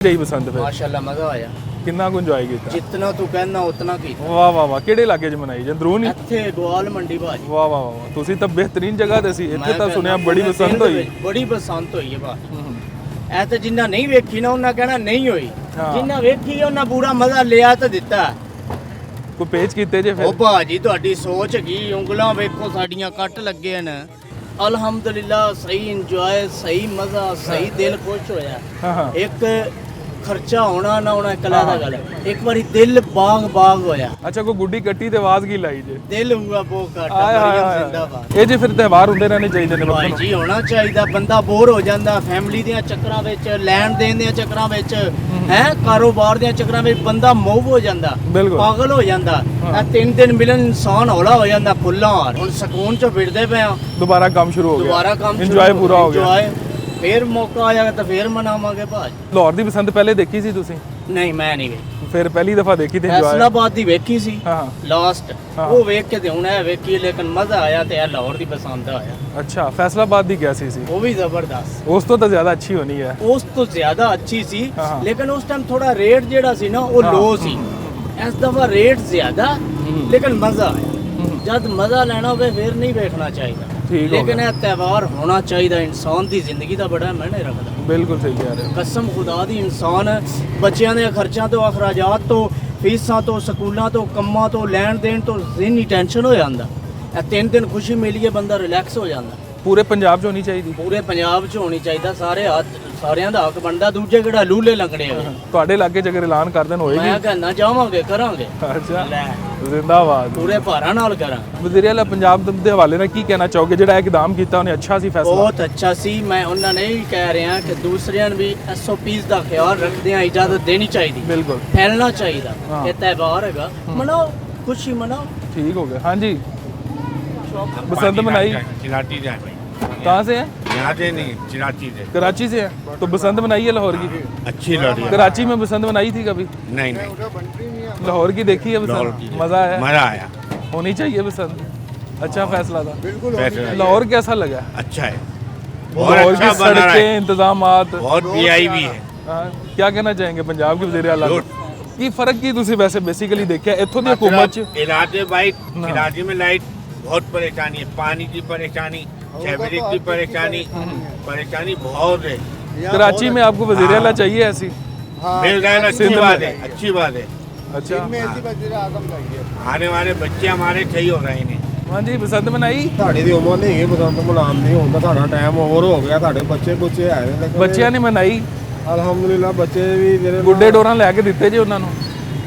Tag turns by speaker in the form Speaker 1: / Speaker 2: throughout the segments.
Speaker 1: ਗਈ ਬਸੰਤ ਫਿਰ
Speaker 2: माशाल्लाह मजा आया।
Speaker 1: ਕਿੰਨਾ ਕੁ ਇੰਜੋਏ ਕੀਤਾ?
Speaker 2: जितना तू कहना उतना की।
Speaker 1: ਵਾਹ ਵਾਹ ਵਾਹ ਕਿਹੜੇ ਇਲਾਕੇ 'ਚ ਮਨਾਈ ਜੰਦਰੂਨ ਹੀ?
Speaker 2: ਇੱਥੇ ਗੋਆਲ ਮੰਡੀ ਭਾਜੀ।
Speaker 1: ਵਾਹ ਵਾਹ ਵਾਹ ਤੁਸੀਂ ਤਾਂ ਬਿਹਤਰੀਨ ਜਗ੍ਹਾ ਤੇ ਸੀ। ਇੱਥੇ ਤਾਂ ਸੁਣਿਆ ਬੜੀ ਬਸੰਤ ਹੋਈ।
Speaker 2: ਬੜੀ ਬਸੰਤ ਹੋਈ ਹੈ ਭਾਜੀ। ਐ ਤਾਂ ਜਿੰਨਾ ਨਹੀਂ ਵੇਖੀ ਨਾ ਉਹਨਾਂ ਕਹਿਣਾ ਨਹੀਂ ਹੋਈ, ਜਿੰਨਾ ਵੇਖੀ ਉਹਨਾਂ ਪੂਰਾ ਮਜ਼ਾ ਲਿਆ ਤਾਂ ਦਿੱਤਾ।
Speaker 1: ਕੋਈ ਪੇਚ ਕੀਤੇ ਜੇ ਫਿਰ?
Speaker 2: ਉਹ ਭਾਜੀ ਤੁਹਾਡੀ ਸੋਚ ਕੀ, ਉਂਗਲਾਂ ਵੇਖੋ ਸਾਡੀਆਂ ਕੱਟ ਲੱਗੇ ਨੇ। ਅਲਹਮਦੁਲਿਲਾ ਸਹੀ ਇੰਜੋਏ, ਸਹੀ ਮਜ਼ਾ, ਸਹੀ ਦਿਲ ਖੁਸ਼ ਹੋਇਆ।
Speaker 1: ਹਾਂ
Speaker 2: ਇੱਕ ਖਰਚਾ ਹੋਣਾ ਨਾ ਹੋਣਾ ਕਲਾ ਦਾ ਗੱਲ, ਇੱਕ ਵਾਰੀ ਦਿਲ ਬਾਗ ਬਾਗ ਹੋਇਆ।
Speaker 1: ਅੱਛਾ ਕੋਈ ਗੁੱਡੀ ਕੱਟੀ ਤੇ ਆਵਾਜ਼ ਕੀ ਲਾਈ ਜੇ?
Speaker 2: ਦਿਲ ਹੁਆ ਬੋ ਕਾਟਾ
Speaker 1: ਆਏ ਹਾਏ
Speaker 2: ਮਰੀਮ
Speaker 1: ਹਾਏ।
Speaker 2: ਜ਼ਿੰਦਾਬਾਦ।
Speaker 1: ਇਹ ਜੇ ਫਿਰ ਤਿਉਹਾਰ ਹੁੰਦੇ ਰਹਿਣੇ ਚਾਹੀਦੇ ਨੇ ਲੋਕਾਂ
Speaker 2: ਭਾਈ
Speaker 1: ਨੂੰ।
Speaker 2: ਜੀ ਹੋਣਾ ਚਾਹੀਦਾ, ਬੰਦਾ ਬੋਰ ਹੋ ਜਾਂਦਾ ਫੈਮਿਲੀ ਦੀਆਂ ਚੱਕਰਾਂ ਵਿੱਚ, ਲੈਣ ਦੇਣ ਦੀਆਂ ਚੱਕਰਾਂ ਵਿੱਚ, ਹੈ ਕਾਰੋਬਾਰ ਦੀਆਂ ਚੱਕਰਾਂ ਵਿੱਚ ਬੰਦਾ ਮੂਵ ਹੋ ਜਾਂਦਾ,
Speaker 1: ਬਿਲਕੁਲ
Speaker 2: ਪਾਗਲ ਹੋ ਜਾਂਦਾ। ਇਹ 3 ਦਿਨ ਮਿਲਣ ਇਨਸਾਨ ਹੌਲਾ ਹੋ ਜਾਂਦਾ, ਫੁੱਲਾਂ ਹੁਣ ਸਕੂਨ ਚ ਫਿਰਦੇ ਪਏ ਆ।
Speaker 1: ਦੁਬਾਰਾ ਕੰਮ ਸ਼ੁਰੂ ਹੋ ਗਿਆ,
Speaker 2: ਦੁਬਾਰਾ ਕੰਮ
Speaker 1: ਇੰਜੋਏ ਪੂਰਾ ਹੋ ਗਿਆ।
Speaker 2: enjoy, ਫੇਰ ਮੌਕਾ ਆਇਆ ਤਾਂ ਫੇਰ ਮਨਾਵਾਂਗੇ ਭਾਜੀ।
Speaker 1: ਲਾਹੌਰ ਦੀ ਬਸੰਤ ਪਹਿਲੇ ਦੇਖੀ ਸੀ ਤੁਸੀਂ?
Speaker 2: ਨਹੀਂ ਮੈਂ ਨਹੀਂ ਵੇਖੀ,
Speaker 1: ਫਿਰ ਪਹਿਲੀ ਦਫਾ ਦੇਖੀ ਤੇ ਇੰਜੋਏ?
Speaker 2: ਫੈਸਲਾਬਾਦ ਦੀ ਵੇਖੀ ਸੀ
Speaker 1: ਹਾਂ
Speaker 2: ਲਾਸਟ, ਉਹ ਵੇਖ ਕੇ ਤੇ ਹੁਣ ਇਹ ਵੇਖੀ, ਲੇਕਿਨ ਮਜ਼ਾ ਆਇਆ ਤੇ ਇਹ ਲਾਹੌਰ ਦੀ ਪਸੰਦ ਆਇਆ।
Speaker 1: ਅੱਛਾ ਫੈਸਲਾਬਾਦ ਦੀ ਕੈਸੀ ਸੀ?
Speaker 2: ਉਹ ਵੀ ਜ਼ਬਰਦਸਤ,
Speaker 1: ਉਸ ਤੋਂ ਤਾਂ ਜ਼ਿਆਦਾ ਅੱਛੀ ਹੋਣੀ ਹੈ।
Speaker 2: ਉਸ ਤੋਂ ਜ਼ਿਆਦਾ ਅੱਛੀ ਸੀ,
Speaker 1: ਹਾਂ।
Speaker 2: ਲੇਕਿਨ ਉਸ ਟਾਈਮ ਥੋੜਾ ਰੇਟ ਜਿਹੜਾ ਸੀ ਨਾ ਉਹ ਲੋ ਸੀ। ਇਸ ਦਫਾ ਰੇਟ ਜ਼ਿਆਦਾ, ਲੇਕਿਨ ਮਜ਼ਾ ਆਇਆ। ਜਦ ਮਜ਼ਾ ਲੈਣਾ ਹੋਵੇ ਫਿਰ ਨਹੀਂ ਵੇਖਣਾ ਚਾਹੀਦਾ, ਲੇਕਿਨ ਇਹ ਤਿਉਹਾਰ ਹੋਣਾ ਚਾਹੀਦਾ। ਇਨਸਾਨ ਦੀ ਜ਼ਿੰਦਗੀ ਦਾ ਬੜਾ ਮਾਇਨੇ ਰੱਖਦਾ।
Speaker 1: ਬਿਲਕੁਲ ਸਹੀ ਕਹਿ ਰਹੇ ਹੋ।
Speaker 2: ਕਸਮ ਖੁਦਾ ਦੀ, ਇਨਸਾਨ ਬੱਚਿਆਂ ਦੇ ਖਰਚਿਆਂ ਤੋਂ, ਅਖਰਾਜਾਤ ਤੋਂ, ਫੀਸਾਂ ਤੋਂ, ਸਕੂਲਾਂ ਤੋਂ, ਕੰਮਾਂ ਤੋਂ, ਲੈਣ ਦੇਣ ਤੋਂ ਜ਼ਿਹਨੀ ਟੈਨਸ਼ਨ ਹੋ ਜਾਂਦਾ। ਇਹ 3 ਦਿਨ ਖੁਸ਼ੀ ਮਿਲੀਏ ਬੰਦਾ ਰਿਲੈਕਸ ਹੋ ਜਾਂਦਾ।
Speaker 1: ਪੂਰੇ ਪੰਜਾਬ 'ਚ ਹੋਣੀ ਚਾਹੀਦੀ?
Speaker 2: ਪੂਰੇ ਪੰਜਾਬ 'ਚ ਹੋਣੀ ਚਾਹੀਦਾ। ਸਾਰਿਆਂ ਦਾ ਹੱਕ ਬਣਦਾ। ਦੂਜੇ ਕਿਹੜਾ ਲੂਲੇ ਲੰਗੜੇ ਹੋਏ।
Speaker 1: ਤੁਹਾਡੇ ਇਲਾਕੇ 'ਚ ਅਗਰ ਐਲਾਨ ਕਰ ਦੇਣ ਹੋਏਗੀ?
Speaker 2: ਮੈਂ ਕਹਿੰਦਾ ਜਾਵਾਂਗੇ, ਕਰਾਂਗੇ।
Speaker 1: ਅੱਛਾ
Speaker 2: ਲੈ
Speaker 1: ਜ਼ਿੰਦਾਬਾਦ।
Speaker 2: ਪੂਰੇ ਭਾਰਾਂ ਨਾਲ ਕਰਾਂ।
Speaker 1: ਵਜ਼ੀਰ ਆਲਾ ਪੰਜਾਬ ਦੇ ਹਵਾਲੇ ਨਾਲ ਕੀ ਕਹਿਣਾ ਚਾਹੋਗੇ? ਜਿਹੜਾ ਇਕਦਾਮ ਕੀਤਾ ਉਹਨੇ ਅੱਛਾ ਸੀ ਫੈਸਲਾ?
Speaker 2: ਬਹੁਤ ਅੱਛਾ ਸੀ। ਮੈਂ ਉਹਨਾਂ ਨੇ ਵੀ ਕਹਿ ਰਿਹਾ ਕਿ ਦੂਸਰਿਆਂ ਨੂੰ ਵੀ SOPs ਦਾ ਖਿਆਲ ਰੱਖਦੇ ਆ ਇਜਾਜ਼ਤ ਦੇਣੀ ਚਾਹੀਦੀ,
Speaker 1: ਬਿਲਕੁਲ
Speaker 2: ਫੈਲਣਾ ਚਾਹੀਦਾ। ਇਹ ਤਿਉਹਾਰ ਹੈਗਾ, ਮਨਾਓ, ਖੁਸ਼ੀ ਮਨਾਓ।
Speaker 1: ठीक हो गया। हाँ जी बसंत मनाई?
Speaker 3: चिराची से हैं।
Speaker 1: कहाँ से है?
Speaker 3: यहाँ से नहीं, चिराची से।
Speaker 1: कराची से है। तो बसंत मनाई है लाहौर की?
Speaker 3: अच्छी लड़ी है।
Speaker 1: कराची में बसंत मनाई थी कभी?
Speaker 3: नहीं नहीं,
Speaker 1: लाहौर की देखी है
Speaker 3: लाहौर
Speaker 1: बसंत?
Speaker 3: की
Speaker 1: मज़ा आया?
Speaker 3: मजा आया।
Speaker 1: होनी चाहिए बसंत। अच्छा फैसला था।
Speaker 3: फैसला
Speaker 1: लाहौर कैसा लगा?
Speaker 3: अच्छा है, बहुत
Speaker 1: लाहौर
Speaker 3: अच्छा
Speaker 1: की
Speaker 3: बना रहा है,
Speaker 1: सड़कें, इंतजामात,
Speaker 3: बहुत VI भी है।
Speaker 1: क्या कहना चाहेंगे पंजाब के वज़ीर आला? ਕੀ ਫਰਕ ਕੀ ਤੁਸੀਂ ਵੈਸੇ ਬੇਸਿਕਲੀ ਦੇਖਿਆ ਇੱਥੋਂ ਦੀ ਹਕੂਮਤ ਚ?
Speaker 3: इलाके बाइक, इलाके में लाइट बहुत परेशानी है, पानी की परेशानी, फैब्रिक की परेशानी, परेशानी बहुत है।
Speaker 1: कराची में आपको वज़ीर आला चाहिए ऐसी?
Speaker 3: मिल जाए अच्छी बात है, अच्छी बात है।
Speaker 1: अच्छा
Speaker 3: आने वाले बच्चे हमारे सही हो रहे हैं।
Speaker 1: ਹਾਂਜੀ ਬਸੰਤ ਮਨਾਈ?
Speaker 4: ਸਾਡੀ ਦੀ ਉਮਰ ਨਹੀਂ ਹੈਗੀ ਬਸੰਤ ਮਨਾਉਣ ਦੀ, ਹੁਣ ਤਾਂ ਸਾਡਾ ਟਾਈਮ ਓਵਰ ਹੋ ਗਿਆ। ਸਾਡੇ ਬੱਚੇ ਕੁੱਚੇ ਆਏ ਨੇ,
Speaker 1: ਬੱਚਿਆਂ ਨੇ ਮਨਾਈ?
Speaker 4: ਅਲਹਮਦੁਲਿਲਾ ਬੱਚੇ ਵੀ ਜਿਹੜੇ
Speaker 1: ਗੁੱਡੇ ਡੋਰਾਂ ਲੈ ਕੇ ਦਿੱਤੇ ਜੀ ਉਹਨਾਂ ਨੂੰ?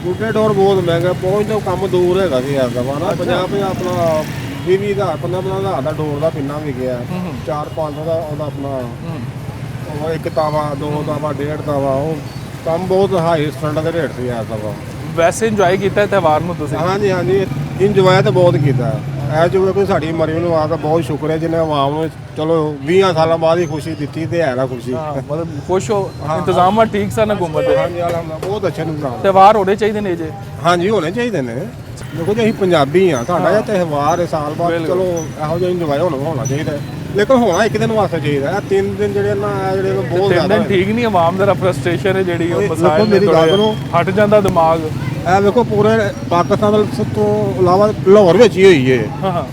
Speaker 4: ਗੁੱਡੇ ਡੋਰ ਬਹੁਤ ਮਹਿੰਗਾ, ਪਹੁੰਚ ਤੋਂ ਕੰਮ ਦੂਰ ਹੈਗਾ ਸੀ ਇਸ ਦਫਾ ਨਾ। 50 ਆਪਣਾ 20,000 15,000 ਦਾ ਡੋਰ ਦਾ ਪਿੰਨਾ ਵੀ ਗਿਆ, 4-500 ਦਾ ਉਹਦਾ ਆਪਣਾ ਉਹ ਇੱਕ ਤਾਵਾ, 2 ਤਾਵਾ, 1.5 ਤਾਵਾ। ਉਹ ਕੰਮ ਬਹੁਤ ਹਾਈ ਸਟੈਂਡਰਡ ਦੇ ਰੇਟ ਸੀ ਇਸ ਦਫਾ।
Speaker 1: ਵੈਸੇ ਇੰਜੋਏ ਕੀਤਾ ਤਿਉਹਾਰ ਨੂੰ ਤੁਸੀਂ?
Speaker 4: ਹਾਂਜੀ ਹਾਂਜੀ ਇੰਜੋਏ ਤਾਂ ਬਹੁਤ ਕੀਤਾ। ਇਹ ਜੋ ਕੋਈ ਸਾਡੀ ਮਰੀ ਨੂੰ ਆ ਤਾਂ ਬਹੁਤ ਸ਼ੁਕਰ ਹੈ ਜਿਹਨੇ ਆਵਾਮ ਨੂੰ ਚਲੋ 20 ਸਾਲਾਂ ਬਾਅਦ ਹੀ ਖੁਸ਼ੀ ਦਿੱਤੀ ਤੇ ਹੈ ਨਾ ਖੁਸ਼ੀ।
Speaker 1: ਮਤਲਬ ਖੁਸ਼ ਹੋ, ਇੰਤਜ਼ਾਮਾਂ ਠੀਕ ਸਨ ਹਕੂਮਤ ਦੇ?
Speaker 4: ਹਾਂਜੀ ਅਲਹਮਦੁਲਿਲਾ ਬਹੁਤ ਅੱਛੇ ਨਿਜ਼ਾਮ।
Speaker 1: ਤਿਉਹਾਰ ਹੋਣੇ ਚਾਹੀਦੇ ਨੇ ਜੇ?
Speaker 4: ਹਾਂਜੀ ਹੋਣੇ ਚਾਹੀਦੇ ਨੇ। ਦੇਖੋ ਜੀ ਅਸੀਂ ਪੰਜਾਬੀ ਆ, ਸਾਡਾ ਇਹ ਤਿਉਹਾਰ ਹੈ ਸਾਲ ਬਾਅਦ, ਚਲੋ ਇਹੋ ਜਿਹਾ ਇੰਜੋਏ ਹੋਣਾ ਚਾਹੀਦਾ, ਲੇਕਿਨ ਹੋਣਾ ਇੱਕ ਦਿਨ ਵਾਸਤੇ ਚਾਹੀਦਾ। ਇਹ 3 ਦਿਨ ਜਿਹੜੇ ਨਾ ਜਿਹੜੇ ਬਹੁਤ ਜ਼ਿਆਦਾ
Speaker 1: ਠੀਕ ਨਹੀਂ। ਆਵਾਮ ਦਾ ਫਰਸਟ੍ਰੇਸ਼ਨ ਹੈ ਜਿਹੜੀ, ਉਹ
Speaker 4: ਦੇਖੋ
Speaker 1: ਮਸਾਇਲ
Speaker 4: ਮੇਰੀ ਗੱਲ ਨੂੰ
Speaker 1: ਹਟ ਜਾਂਦਾ ਦਿਮਾਗ।
Speaker 4: ਇਹ ਵੇਖੋ ਪੂਰੇ ਪਾਕਿਸਤਾਨ ਤੋਂ ਇਲਾਵਾ ਲਾਹੌਰ ਵਿੱਚ ਹੀ ਹੋਈ ਹੈ।
Speaker 1: ਹਾਂ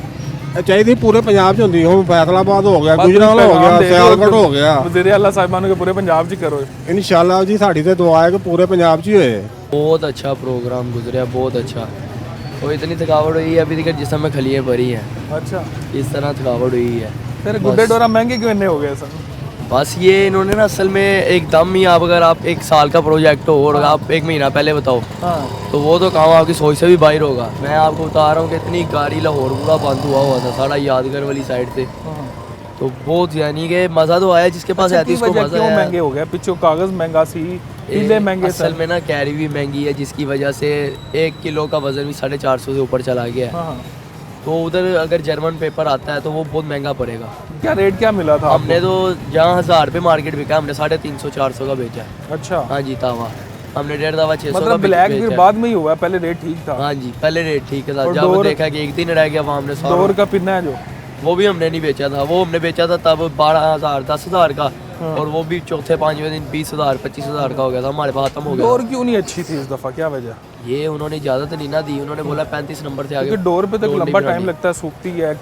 Speaker 4: ਇਹ ਚਾਹੀਦੀ ਪੂਰੇ ਪੰਜਾਬ 'ਚ ਹੁੰਦੀ। ਹੁਣ ਫੈਸਲਾਬਾਦ ਹੋ ਗਿਆ, ਗੁਜਰਾਂਵਾਲਾ ਹੋ ਗਿਆ, ਸਿਆਲਕੋਟ ਹੋ ਗਿਆ।
Speaker 1: ਵਜ਼ੀਰ ਆਲਾ ਸਾਹਿਬਾਨ ਨੂੰ ਪੂਰੇ ਪੰਜਾਬ 'ਚ ਕਰੋ
Speaker 4: ਇਨਸ਼ਾਅੱਲਾ ਜੀ। ਸਾਡੀ ਤੇ ਦੁਆ ਹੈ ਕਿ ਪੂਰੇ ਪੰਜਾਬ 'ਚ ही ਹੋਏ।
Speaker 5: बहुत अच्छा प्रोग्राम गुजरा, बहुत अच्छा। और इतनी थकावट हुई है अभी तक जिस समय खलियाँ भरी हैं,
Speaker 1: अच्छा
Speaker 5: इस तरह थकावट हुई है।
Speaker 1: फिर गुड्डे डोरा महंगे क्यों इतने हो गए सर?
Speaker 5: बस ये इन्होंने ना असल में एकदम ही, आप अगर आप 1 साल का प्रोजेक्ट हो और आप 1 महीना पहले बताओ तो वो तो काम आपकी सोच से भी बाहर होगा। मैं आपको बता रहा हूँ कि इतनी गाड़ी लाहौर पूरा बंद हुआ था सारा यादगार वाली साइड से, तो बहुत यानी कि मज़ा तो आया जिसके पास आती है उसको मज़ा
Speaker 1: क्यों
Speaker 5: आया।
Speaker 1: महंगे हो गए? पिछो कागज़ महंगा सी, टीले महंगे।
Speaker 5: असल में ना कैरी भी महंगी है जिसकी वजह से 1 किलो का वज़न भी 450 से ऊपर चला गया है। तो उधर अगर जर्मन पेपर आता है तो वो बहुत महंगा पड़ेगा।
Speaker 1: क्या रेट क्या मिला था?
Speaker 5: हमने तो जहाँ 1000 रुपये मार्केट बिका, हमने 350-400 का बेचा है।
Speaker 1: अच्छा
Speaker 5: हाँ जी तावा हमने 1.5 तावा 600 का
Speaker 1: मतलब ब्लैक
Speaker 5: बेचा
Speaker 1: फिर
Speaker 5: है।
Speaker 1: बाद में ही हुआ, पहले रेट ठीक था?
Speaker 5: हाँ जी पहले रेट ठीक था,
Speaker 1: और
Speaker 5: जब
Speaker 1: डोर-
Speaker 5: देखा कि 1 दिन रह गया वहाँ हमने
Speaker 1: डोर का पिन्ना है जो,
Speaker 5: वो भी हमने नहीं बेचा था। वो हमने बेचा था तब 12,000 10,000 का, और वो भी चौथे पांचवें दिन 20,000 25,000 का हो गया था, हमारे पास खत्म हो गया।
Speaker 1: डोर क्यों नहीं अच्छी थी इस दफा, क्या वजह?
Speaker 5: ये उन्होंने इजाजत नहीं ना दी, उन्होंने बोला 35 नंबर से आगे।
Speaker 1: क्योंकि डोर पे तक लंबा टाइम लगता है, सूखती है,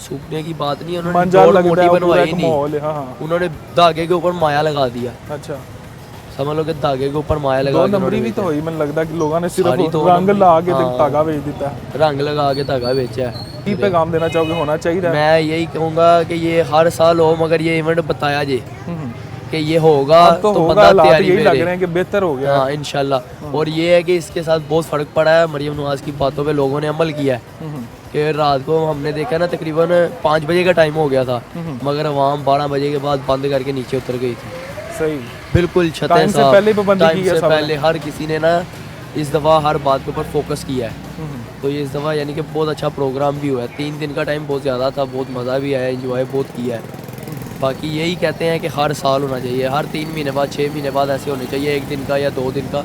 Speaker 5: सूखने की बात नहीं है, उन्होंने
Speaker 1: मंजार
Speaker 5: डोर
Speaker 1: लगता
Speaker 5: मोटी
Speaker 1: है, पूरा
Speaker 5: बनवाई
Speaker 1: एक
Speaker 5: नहीं,
Speaker 1: माहौल है। हाँ
Speaker 5: उन्होंने धागे के ऊपर माया लगा दिया।
Speaker 1: अच्छा,
Speaker 5: समझ लो कि धागे के ऊपर माया लगा
Speaker 1: दो
Speaker 5: के
Speaker 1: नंबरी भी तो हुई, मैंने लगता कि लोगों ने सिर्फ
Speaker 5: सारी दो
Speaker 1: रंग
Speaker 5: नंबरी,
Speaker 1: ला के
Speaker 5: हाँ।
Speaker 1: धागा बेच देता है।
Speaker 5: रंग लगा के धागा बेचा है।
Speaker 1: की पैगाम देना चाहोगे, होना चाहिए?
Speaker 5: मैं यही कहूँगा कि ये हर साल हो, मगर ये इवेंट बताया जे कि ये होगा
Speaker 1: अब तो होगा,
Speaker 5: बंदा
Speaker 1: हालात
Speaker 5: तैयारी
Speaker 1: यही
Speaker 5: में
Speaker 1: लग
Speaker 5: रहे।
Speaker 1: रहे हैं कि बेहतर हो गया।
Speaker 5: हाँ इंशाल्लाह। और ये है कि इसके साथ बहुत फ़र्क पड़ा है, मरियम नवाज़ की बातों पे लोगों ने अमल किया है कि रात को हमने देखा ना तकरीबन 5 बजे का टाइम हो गया था, मगर आवाम 12 बजे के बाद बंद करके नीचे उतर गई थी।
Speaker 1: सही,
Speaker 5: बिल्कुल छतें
Speaker 1: टाइम से
Speaker 5: साफ,
Speaker 1: पहले ही पाबंदी
Speaker 5: टाइम
Speaker 1: की है
Speaker 5: से
Speaker 1: सबने।
Speaker 5: पहले हर किसी ने ना इस दफ़ा हर बात के ऊपर फोकस किया है। तो ये इस दफ़ा यानी कि बहुत अच्छा प्रोग्राम भी हुआ है। 3 दिन का टाइम बहुत ज़्यादा था, बहुत मज़ा भी आया, एंजॉय बहुत किया है। बाकी यही कहते हैं कि हर साल होना चाहिए, हर 3 महीने बाद 6 महीने बाद ऐसे होने चाहिए, 1 दिन का या 2 दिन का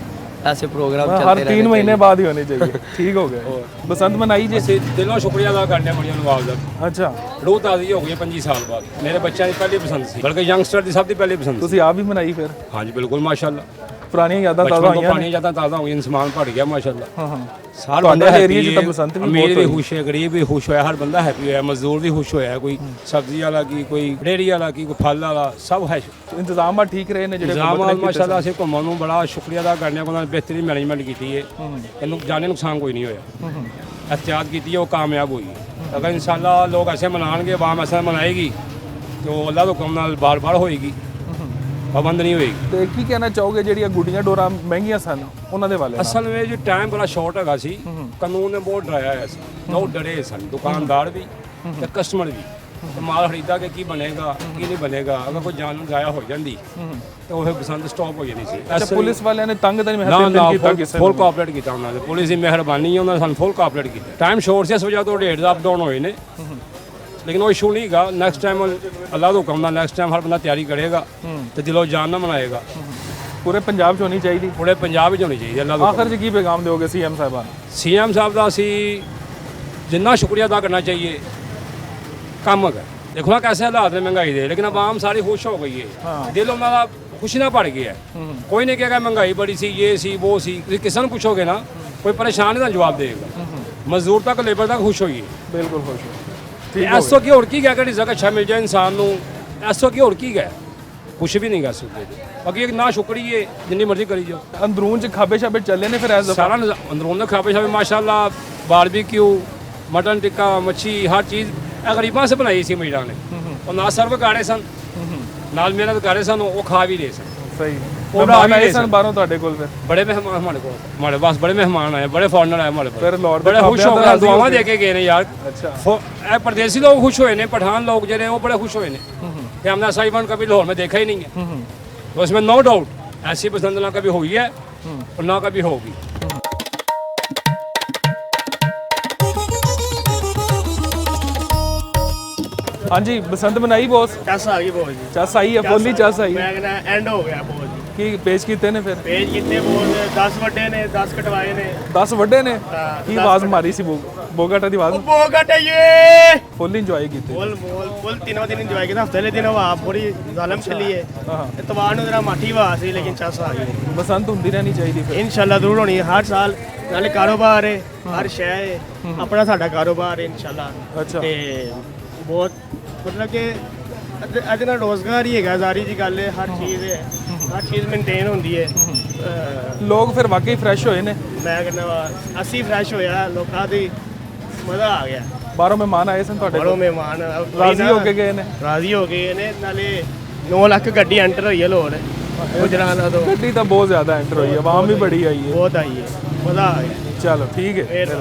Speaker 5: ऐसे प्रोग्राम चलते
Speaker 1: हर
Speaker 5: रहने
Speaker 1: 3 महीने
Speaker 5: चाहिए।
Speaker 1: बाद ही होने चाहिए। ठीक हो गया। बसंत मनाई जी।
Speaker 6: ਅਸੀਂ ਦਿਲੋਂ ਸ਼ੁਕਰੀਆ ਅਦਾ ਕਰਦੇ ਹਾਂ ਮਰੀਮ ਨਵਾਜ਼ ਦਾ।
Speaker 1: अच्छा,
Speaker 6: ਰੂਹ ਤਾਜ਼ੀ ਹੋ ਗਈ ਹੈ 25 ਸਾਲ ਬਾਅਦ। ਮੇਰੇ ਬੱਚਿਆਂ ਦੀ ਪਹਿਲੀ ਪਸੰਦ ਸੀ, ਬਲਕਿ ਯੰਗਸਟਰ ਦੀ ਸਭ ਦੀ ਪਹਿਲੀ ਪਸੰਦ ਸੀ।
Speaker 1: ਤੁਸੀਂ ਆਪ ਵੀ ਮਨਾਈ ਫਿਰ?
Speaker 6: ਹਾਂਜੀ ਬਿਲਕੁਲ ਮਾਸ਼ਾਅੱਲਾ।
Speaker 1: ਪੁਰਾਣੀਆਂ ਯਾਦਾਂ ਤਾਜ਼ਾ
Speaker 6: ਬਚਪਨ ਤੋਂ
Speaker 1: ਹੋਈਆਂ ਨੇ।
Speaker 6: ਪਾਣੀ ਜਿਆਦਾ ਤਾਜ਼ਾ ਹੋ ਗਿਆ, ਇਨਸਾਨ ਭੜ ਗਿਆ ਮਾਸ਼ਾਅੱਲਾ।
Speaker 1: ਹਾਂ ਹਾਂ,
Speaker 6: ਸਾਰ
Speaker 1: ਤੁਹਾਡੇ
Speaker 6: ਬੰਦਾ
Speaker 1: ਏਰੀਏ 'ਚ
Speaker 6: happy
Speaker 1: ਤਾਂ
Speaker 6: ਹੈ,
Speaker 1: ਬਸੰਤ ਵੀ
Speaker 6: ਅਮੀਰ
Speaker 1: ਬਹੁਤ
Speaker 6: ਵੀ
Speaker 1: ਹੋਈ।
Speaker 6: ਖੁਸ਼ ਹੈ, ਗਰੀਬ ਵੀ ਖੁਸ਼ ਹੋਇਆ, ਹਰ ਬੰਦਾ ਹੈਪੀ ਹੋਇਆ, ਮਜ਼ਦੂਰ ਵੀ ਖੁਸ਼ ਹੋਇਆ, ਕੋਈ ਸਬਜ਼ੀ ਵਾਲਾ ਕੀ, ਕੋਈ ਰੇਹੜੀ ਵਾਲਾ ਕੀ, ਕੋਈ ਫਲ ਵਾਲਾ, ਸਭ ਹੈ।
Speaker 1: ਇੰਤਜ਼ਾਮਾਂ ਠੀਕ ਰਹੇ ਨੇ ਜਿਹੜੇ
Speaker 6: ਨਿਜ਼ਾਮ
Speaker 1: ਹੁਕੂਮਤ ਨੇ ਕੀਤੇ
Speaker 6: ਮਾਸ਼ਾਅੱਲਾ
Speaker 1: ਸਨ।
Speaker 6: ਅਸੀਂ ਘੁੰਮਣ ਨੂੰ ਬੜਾ ਸ਼ੁਕਰੀਆ ਅਦਾ ਕਰਨੇ ਉਹਨਾਂ ਨੇ ਬੇਹਤਰੀਨ ਮੈਨੇਜਮੈਂਟ ਕੀਤੀ ਹੈ। ਇਹਨੂੰ ਜਾਣੇ ਨੁਕਸਾਨ ਕੋਈ ਨਹੀਂ ਹੋਇਆ, एहतियात की है, वो कामयाब हुई। अगर इंशाल्लाह लोग ऐसे मनाएंगे, आवाम ऐसा मनाएगी तो अल्लाह तो हुक्म नाल बार बार होएगी, पाबंद नहीं होएगी।
Speaker 1: ਤੇ ਕੀ ਕਹਿਣਾ ਚਾਹੋਗੇ ਜਿਹੜੀਆਂ ਗੁੱਡੀਆਂ ਡੋਰਾਂ ਮਹਿੰਗੀਆਂ ਸਨ ਉਹਨਾਂ ਦੇ ਵਾਲੇ ਨਾਲ?
Speaker 6: ਅਸਲ ਵਿੱਚ ਜੋ ਟਾਈਮ ਬੜਾ ਸ਼ਾਰਟ ਹੈਗਾ ਸੀ, ਕਾਨੂੰਨ ਨੇ ਬਹੁਤ ਡਰਾਇਆ ਹੋਇਆ ਸੀ, ਬਹੁਤ ਡਰੇ ਸਨ ਦੁਕਾਨਦਾਰ ਵੀ ਤੇ ਕਸਟਮਰ ਵੀ। ਤੇ ਮਾਲ ਖਰੀਦਾ ਕਿ ਕੀ ਬਣੇਗਾ ਕੀ ਨਹੀਂ ਬਣੇਗਾ, ਅਗਰ ਕੋਈ ਜਾਨ ਨੂੰ ਜ਼ਾਇਆ ਹੋ ਜਾਂਦੀ ਤੇ ਉਹ ਫਿਰ ਪਸੰਦ ਸਟਾਪ ਹੋ ਜਾਣੀ ਸੀ।
Speaker 1: ਅੱਛਾ, ਪੁਲਿਸ ਵਾਲਿਆਂ ਨੇ ਤੰਗ ਤਾਂ ਨਹੀਂ
Speaker 6: ਨਾ
Speaker 1: ਕੀਤਾ
Speaker 6: ਨਾ
Speaker 1: ਕਿਸੇ
Speaker 6: ਫੁੱਲ
Speaker 1: ਨੂੰ?
Speaker 6: ਕੋਆਪਰੇਟ ਕੀਤਾ ਉਹਨਾਂ ਨੇ, ਪੁਲਿਸ ਦੀ ਮਿਹਰਬਾਨੀ ਹੈ, ਉਹਨਾਂ ਨੇ ਸਾਨੂੰ ਫੁੱਲ ਕੋਆਪਰੇਟ ਕੀਤਾ। ਟਾਈਮ ਸ਼ੋਰਟ ਸੀ, ਇਸ ਵਜ੍ਹਾ ਤੋਂ ਰੇਟ ਅਪ ਡਾਊਨ ਹੋਏ ਨੇ, ਲੇਕਿਨ ਉਹ ਇਸ਼ੂ ਨਹੀਂ ਹੈਗਾ। ਨੈਕਸਟ ਟਾਈਮ ਅੱਲਾਹ ਦਾ ਹੁਕਮ ਨਾਲ ਨੈਕਸਟ ਟਾਈਮ ਹਰ ਬੰਦਾ ਤਿਆਰੀ ਕਰੇਗਾ ਤੇ ਦਿਲੋਂ ਜਾਨ ਨਾਲ ਮਨਾਏਗਾ।
Speaker 1: ਪੂਰੇ ਪੰਜਾਬ 'ਚ ਹੋਣੀ ਚਾਹੀਦੀ।
Speaker 6: ਪੂਰੇ ਪੰਜਾਬ ਵਿੱਚ ਹੋਣੀ ਚਾਹੀਦੀ ਅੱਲਾਹ ਦਾ
Speaker 1: ਆਖਰ 'ਚ ਕੀ ਪੈਗਾਮ ਦਿਓਗੇ ਸੀਐਮ ਸਾਹਿਬਾਨ?
Speaker 6: ਸੀਐਮ ਸਾਹਿਬ ਦਾ ਅਸੀਂ ਜਿੰਨਾ ਸ਼ੁਕਰੀਆ ਅਦਾ ਕਰਨਾ ਚਾਹੀਏ, ਕੰਮ ਹੈਗਾ। ਦੇਖੋ ਨਾ ਕੈਸੇ ਹਾਲਾਤ ਨੇ ਮਹਿੰਗਾਈ ਦੇ, ਲੇਕਿਨ ਆਵਾਮ ਸਾਰੀ ਖੁਸ਼ ਹੋ ਗਈ ਹੈ, ਦਿਲ ਉਹਨਾਂ ਦਾ ਖੁਸ਼ੀ ਨਾਲ ਭਰ ਗਿਆ। ਕੋਈ ਨਹੀਂ ਕਹੇਗਾ ਮਹਿੰਗਾਈ ਬੜੀ ਸੀ, ਇਹ ਸੀ ਉਹ ਸੀ। ਤੁਸੀਂ ਕਿਸੇ ਨੂੰ ਪੁੱਛੋਗੇ ਨਾ, ਕੋਈ ਪਰੇਸ਼ਾਨ ਨਹੀਂ ਤਾਂ ਜਵਾਬ ਦੇਗਾ। ਮਜ਼ਦੂਰ ਤੱਕ ਲੇਬਰ ਤੱਕ ਖੁਸ਼ ਹੋਈ ਹੈ।
Speaker 1: ਬਿਲਕੁਲ ਖੁਸ਼ ਹੋ।
Speaker 6: ਐਸੋ ਕੀ ਹੋਰ ਕੀ ਗਿਆ ਕਿ ਰਿਜ਼ਕ ਅੱਛਾ ਮਿਲ ਜਾਏ ਇਨਸਾਨ ਨੂੰ, ਐਸੋ ਕੀ ਹੋਰ ਕੀ ਗਿਆ, ਕੁਛ ਵੀ ਨਹੀਂ ਗਾ ਸਕਦੇ। ਬਾਕੀ ਇੱਕ ਨਾ ਸ਼ੁਕਰੀਏ ਜਿੰਨੀ ਮਰਜ਼ੀ ਕਰੀ ਜਾਓ।
Speaker 1: ਅੰਦਰੂਨ 'ਚ ਖਾਬੇ ਛਾਬੇ ਚੱਲੇ ਨੇ ਫਿਰ ਐਸ
Speaker 6: ਸਾਰਾ ਅੰਦਰੋਂ ਦੇ ਖਾਬੇ ਸ਼ਾਬੇ ਮਾਸ਼ਾਅੱਲਾ, ਬਾਰਬੀਕਿਊ, ਮਟਨ ਟਿੱਕਾ, ਮੱਛੀ, ਹਰ ਚੀਜ਼ ਇਹ ਗਰੀਬਾਂ ਸੇ ਬਣਾਈ ਸੀ ਮੀਰਾਂ ਨੇ। ਉਹ ਨਾ ਸਰਵ ਕਾੜੇ ਸਨ, ਨਾਲ ਮਿਹਨਤ ਕਰ ਰਹੇ ਸਨ, ਉਹ ਖਾ ਵੀ ਰਹੇ ਸਨ।
Speaker 1: ਸਹੀ।
Speaker 6: ਉਹ
Speaker 1: ਮਹਿਮਾਨ ਆਏ ਸਨ ਬਾਹਰੋਂ ਤੁਹਾਡੇ ਕੋਲ ਫਿਰ?
Speaker 6: ਬੜੇ ਮਹਿਮਾਨ ਹਮਾਰੇ ਕੋਲ, ਹਮਾਰੇ ਪਾਸ ਬੜੇ ਮਹਿਮਾਨ ਆਏ, ਬੜੇ ਫੋਰਨਰ ਆਏ ਹਮਾਰੇ
Speaker 1: ਫਿਰ
Speaker 6: ਪਾਸ,
Speaker 1: ਲਾਹੌਰ ਦੇ
Speaker 6: ਬੜੇ ਖੁਸ਼ ਹੋ
Speaker 1: ਖਾਬਿਆਂ
Speaker 6: ਗਏ,
Speaker 1: ਤੋਂ
Speaker 6: ਦੁਆਵਾਂ
Speaker 1: ਰਾਜ਼ੀ
Speaker 6: ਦੇ ਕੇ ਗਏ ਨੇ ਯਾਰ।
Speaker 1: अच्छा,
Speaker 6: ਇਹ ਪਰਦੇਸੀ ਲੋਕ ਖੁਸ਼ ਹੋਏ ਨੇ, पठान लोग जो वो बड़े खुश हुए ने कि हमने ऐसा इवेंट कभी लाहौर में देखा ही नहीं है। तो इसमें नो डाउट ऐसी पसंद ना कभी हुई है और ना कभी होगी।
Speaker 1: हाँ जी, बसंत मनाई बॉस?
Speaker 2: ਚੱਸ ਆ ਗਈ ਬਹੁਤ ਜੀ।
Speaker 1: ਚੱਸ ਆਈ ਹੈ, ਫੁੱਲੀ ਚੱਸ ਆਈ ਹੈ।
Speaker 2: ਮੈਂ ਕਹਿੰਦਾ ਐਂਡ ਹੋ ਗਿਆ ਬਹੁਤ ਜੀ।
Speaker 1: ਕੀ ਪੇਸ਼ ਕੀਤੇ ਨੇ ਫਿਰ?
Speaker 2: ਪੇਜ ਕਿਤੇ ਬਹੁਤ 10 ਵੱਡੇ ਨੇ, 10 ਕਟਵਾਏ ਨੇ।
Speaker 1: 10 ਵੱਡੇ ਨੇ।
Speaker 2: ਹਾਂ,
Speaker 1: ਕੀ
Speaker 2: 10
Speaker 1: ਆਵਾਜ਼ ਮਾਰੀ ਸੀ ਬੋਗਾਟਾ ਦੀ ਆਵਾਜ਼?
Speaker 2: ਬਹੁਤ ਘਟਾਈਏ
Speaker 1: ਫੁੱਲ ਇੰਜੋਏ ਕੀਤੇ।
Speaker 2: ਫੁੱਲ ਤਿੰਨੋਂ ਦਿਨ ਇੰਜੋਏ ਕੀਤਾ। ਹਫਤੇ ਦੇ ਦਿਨ ਹਵਾ ਬੜੀ ਜ਼ਾਲਮ ਚੱਲੀ ਹੈ।
Speaker 1: ਹਾਂ,
Speaker 2: ਇਤਵਾਰ ਨੂੰ ਜਰਾ ਮਾਠੀ ਹਵਾ ਸੀ, ਲੇਕਿਨ ਚੱਸ ਆ ਗਈ।
Speaker 1: ਬਸੰਤ ਹੁੰਦੀ ਰਹਿਣੀ ਚਾਹੀਦੀ ਫਿਰ।
Speaker 2: ਇਨਸ਼ਾਅੱਲਾ ਜ਼ਰੂਰ ਹੋਣੀ ਹੈ ਹਰ ਸਾਲ। ਨਾਲੇ ਕਾਰੋਬਾਰ ਹੈ, ਹਰ ਸ਼ੈ ਹੈ, ਆਪਣਾ ਸਾਡਾ ਕਾਰੋਬਾਰ ਹੈ ਇਨਸ਼ਾਅੱਲਾ।
Speaker 1: ਅੱਛਾ।
Speaker 2: ਤੇ ਬਹੁਤ ਮਤਲਬ ਕਿ ਅੱਜ ਨਾਲ ਰੋਜ਼ਗਾਰ ਹੀ ਹੈਗਾ, ਜ਼ਾਰੀ ਜੀ ਗੱਲ ਹੈ। ਹਰ ਚੀਜ਼ ਹੈ, ਹਰ ਚੀਜ਼ ਮੇਨਟੇਨ ਹੁੰਦੀ ਹੈ।
Speaker 1: ਲੋਕ ਫਿਰ ਵਾਕਈ ਫਰੈਸ਼ ਹੋਏ ਨੇ।
Speaker 2: ਮੈਂ ਕਹਿੰਦਾ ਅਸੀਂ ਫਰੈਸ਼ ਹੋਇਆ, ਲੋਕਾਂ ਦੀ ਮਜ਼ਾ ਆ ਗਿਆ।
Speaker 1: ਬਾਹਰੋਂ ਮਹਿਮਾਨ ਆਏ ਸਨ ਤੁਹਾਡੇ
Speaker 2: ਬੜੋ
Speaker 1: ਕੋਲ?
Speaker 2: ਮਹਿਮਾਨ
Speaker 1: ਰਾਜ਼ੀ ਹੋ ਕੇ ਗਏ ਨੇ?
Speaker 2: ਰਾਜ਼ੀ ਹੋ ਗਏ ਨੇ। ਨਾਲੇ 9 ਲੱਖ ਗੱਡੀ ਐਂਟਰ ਹੋਈ ਹੈ ਲਾਹੌਰ ਗੁਜਰਾਤ ਤੋਂ।
Speaker 1: ਗੱਡੀ ਤਾਂ ਬਹੁਤ ਜ਼ਿਆਦਾ ਐਂਟਰ ਹੋਈ ਹੈ, ਆਵਾਮ ਵੀ ਬੜੀ ਆਈ ਹੈ।
Speaker 2: ਬਹੁਤ ਆਈ ਹੈ, ਮਜ਼ਾ ਆ ਗਿਆ।
Speaker 1: ਚਲੋ ਠੀਕ ਹੈ।
Speaker 2: ਮਿਹਰਬਾਨੀ।